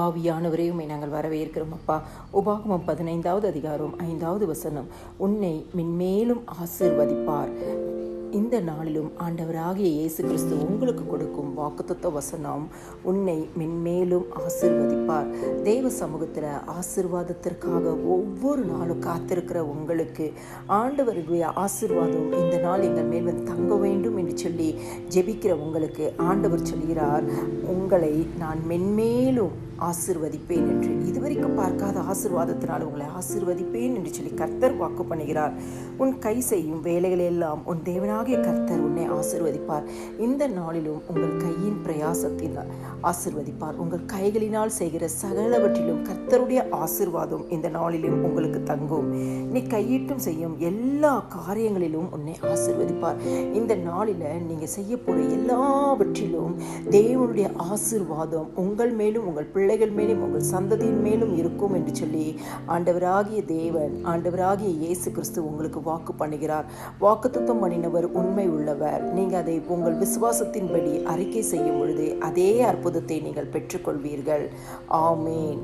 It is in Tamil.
ஆவியானவரே உம்மை நாங்கள் வரவேற்கிறோம் அப்பா. உபாகமம் 15வது அதிகாரம் 5வது வசனம், உன்னை மென்மேலும் ஆசீர்வதிப்பார். இந்த நாளிலும் ஆண்டவராகிய இயேசு கிறிஸ்து உங்களுக்கு கொடுக்கும் வாக்குத்தத்த வசனம், உன்னை மென்மேலும் ஆசீர்வதிப்பார். தேவ சமூகத்தில் ஆசீர்வாதத்திற்காக ஒவ்வொரு நாளும் காத்திருக்கிற உங்களுக்கு ஆண்டவருடைய ஆசீர்வாதம் இந்த நாள் எங்கள் மேல் வந்து தங்க வேண்டும் என்று சொல்லி ஜெபிக்கிற உங்களுக்கு ஆண்டவர் சொல்கிறார், உங்களை நான் மென்மேலும் ஆசீர்வதிப்பேன் என்று. இதுவரைக்கும் பார்க்காத ஆசீர்வாதத்தினால் உங்களை ஆசீர்வதிப்பேன் என்று சொல்லி கர்த்தர் வாக்கு பண்ணுகிறார். உன் கை செய்யும் வேலைகளெல்லாம் உன் தேவனாகிய கர்த்தர் உன்னை ஆசீர்வதிப்பார். இந்த நாளிலும் உங்கள் கையின் பிரயாசத்தினால் ஆசீர்வதிப்பார். உங்கள் கைகளினால் செய்கிற சகலவற்றிலும் கர்த்தருடைய ஆசீர்வாதம் இந்த நாளிலும் உங்களுக்கு தங்கும். நீ கையிட்டும் செய்யும் எல்லா காரியங்களிலும் உன்னை ஆசீர்வதிப்பார். இந்த நாளில் நீங்கள் செய்ய போகிற எல்லாவற்றிலும் தேவனுடைய ஆசீர்வாதம் உங்கள் மேலும் உங்கள் பிள்ளைகள் மேலும் உங்கள் சந்ததியின் மேலும் இருக்கும் என்று சொல்லி ஆண்டவராகிய தேவன், ஆண்டவராகிய இயேசு கிறிஸ்து உங்களுக்கு வாக்கு பண்ணுகிறார். வாக்குத்தத்தம் பண்ணினவர் உண்மை உள்ளவர். நீங்கள் அதை உங்கள் விசுவாசத்தின்படி அறிக்கை செய்யும் பொழுது அதே அற்புதத்தை நீங்கள் பெற்றுக்கொள்வீர்கள். ஆமேன்.